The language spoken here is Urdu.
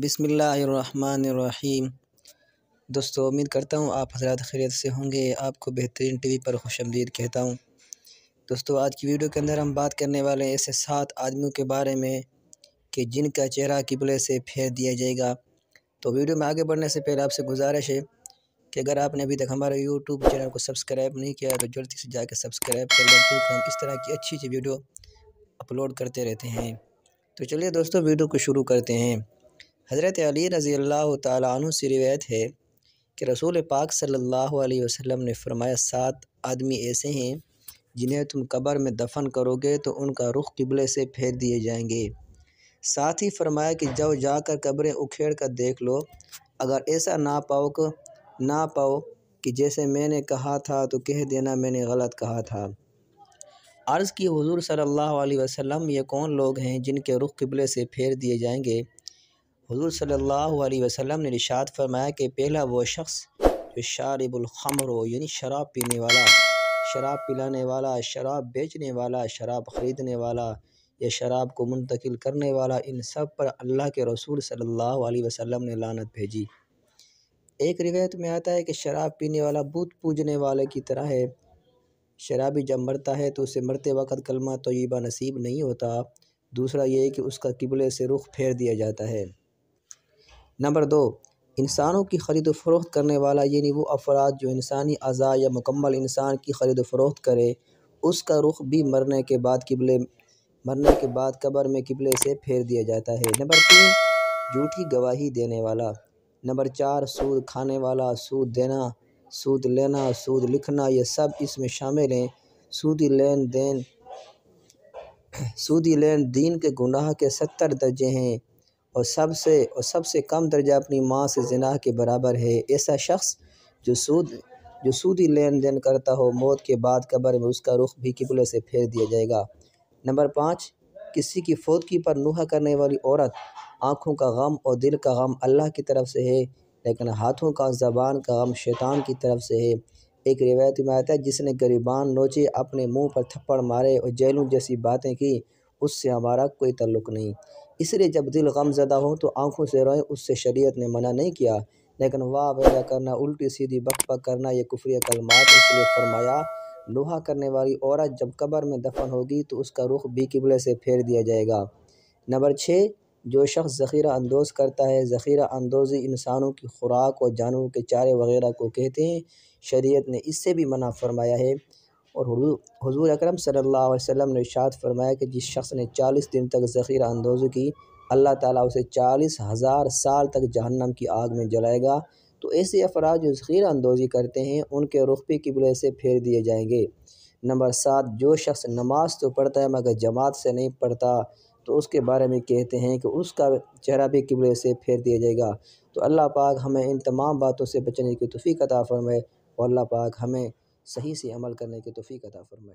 بسم اللہ الرحمن الرحیم۔ دوستو، امید کرتا ہوں آپ حضرات خیریت سے ہوں گے۔ آپ کو بہترین ٹی وی پر خوش آمدید کہتا ہوں۔ دوستو، آج کی ویڈیو کے اندر ہم بات کرنے والے ہیں ایسے 7 آدمیوں کے بارے میں کہ جن کا چہرہ قبلے سے پھیر دیا جائے گا۔ تو ویڈیو میں آگے بڑھنے سے پہلے آپ سے گزارش ہے کہ اگر آپ نے ابھی تک ہمارے یوٹیوب چینل کو سبسکرائب نہیں کیا تو جلدی سے جا کے سبسکرائب کر لیں، کیونکہ ہم اس طرح کی اچھی ویڈیو اپلوڈ کرتے رہتے ہیں۔ تو چلیے دوستو، ویڈیو کو شروع کرتے ہیں۔ حضرت علی رضی اللہ تعالیٰ عنہ سے روایت ہے کہ رسول پاک صلی اللہ علیہ وسلم نے فرمایا 7 آدمی ایسے ہیں جنہیں تم قبر میں دفن کرو گے تو ان کا رخ قبلے سے پھیر دیے جائیں گے۔ ساتھ ہی فرمایا کہ جا کر قبریں اکھیڑ کر دیکھ لو، اگر ایسا نہ پاؤ کہ جیسے میں نے کہا تھا تو کہہ دینا میں نے غلط کہا تھا۔ عرض کی حضور صلی اللہ علیہ وسلم، یہ کون لوگ ہیں جن کے رخ قبلے سے پھیر دیے جائیں گے؟ حضور صلی اللہ علیہ وسلم نے ارشاد فرمایا کہ پہلا وہ شخص جو شارب الخمر ہو، یعنی شراب پینے والا، شراب پلانے والا، شراب بیچنے والا، شراب خریدنے والا یا شراب کو منتقل کرنے والا، ان سب پر اللہ کے رسول صلی اللہ علیہ وسلم نے لعنت بھیجی۔ ایک روایت میں آتا ہے کہ شراب پینے والا بت پوجنے والے کی طرح ہے۔ شرابی جب مرتا ہے تو اسے مرتے وقت کلمہ طیبہ نصیب نہیں ہوتا۔ دوسرا یہ ہے کہ اس کا قبلے سے رخ پھیر دیا جاتا ہے۔ نمبر 2، انسانوں کی خرید و فروخت کرنے والا، یعنی وہ افراد جو انسانی اعضاء یا مکمل انسان کی خرید و فروخت کرے، اس کا رخ بھی مرنے کے بعد قبر میں قبلے سے پھیر دیا جاتا ہے۔ نمبر 3، جھوٹی گواہی دینے والا۔ نمبر 4، سود کھانے والا، سود دینا، سود لینا، سود لکھنا، یہ سب اس میں شامل ہیں۔ سودی لین دین کے گناہ کے 70 درجے ہیں اور سب سے کم درجہ اپنی ماں سے زنا کے برابر ہے۔ ایسا شخص جو سودی لین دین کرتا ہو، موت کے بعد قبر میں اس کا رخ بھی قبلے سے پھیر دیا جائے گا۔ نمبر 5، کسی کی فوتگی پر نوحہ کرنے والی عورت۔ آنکھوں کا غم اور دل کا غم اللہ کی طرف سے ہے، لیکن ہاتھوں کا زبان کا غم شیطان کی طرف سے ہے۔ ایک روایت میں آتا ہے، جس نے گریبان نوچے، اپنے منہ پر تھپڑ مارے اور جیلوں جیسی باتیں کی، اس سے ہمارا کوئی تعلق نہیں۔ اس لیے جب دل غم زدہ ہو تو آنکھوں سے روئیں، اس سے شریعت نے منع نہیں کیا، لیکن واہ ویلا کرنا، الٹی سیدھی بک بک کرنا یہ کفری کلمات۔ اس لیے فرمایا، نوحہ کرنے والی عورت جب قبر میں دفن ہوگی تو اس کا رخ بھی قبلے سے پھیر دیا جائے گا۔ نمبر 6، جو شخص ذخیرہ اندوز کرتا ہے۔ ذخیرہ اندوزی انسانوں کی خوراک اور جانوروں کے چارے وغیرہ کو کہتے ہیں۔ شریعت نے اس سے بھی منع فرمایا ہے، اور حضور اکرم صلی اللہ علیہ وسلم نے ارشاد فرمایا کہ جس شخص نے 40 دن تک ذخیرہ اندوزی کی، اللہ تعالیٰ اسے 40,000 سال تک جہنم کی آگ میں جلائے گا۔ تو ایسے افراد جو ذخیرہ اندوزی کرتے ہیں، ان کے رخ بھی قبلے سے پھیر دیے جائیں گے۔ نمبر 7، جو شخص نماز تو پڑھتا ہے مگر جماعت سے نہیں پڑھتا، تو اس کے بارے میں کہتے ہیں کہ اس کا چہرہ بھی قبلے سے پھیر دیا جائے گا۔ تو اللہ پاک ہمیں ان تمام باتوں سے بچنے کی توفیق عطا فرمائے، اور اللہ پاک ہمیں صحیح سے عمل کرنے کی توفیق عطا فرمائے۔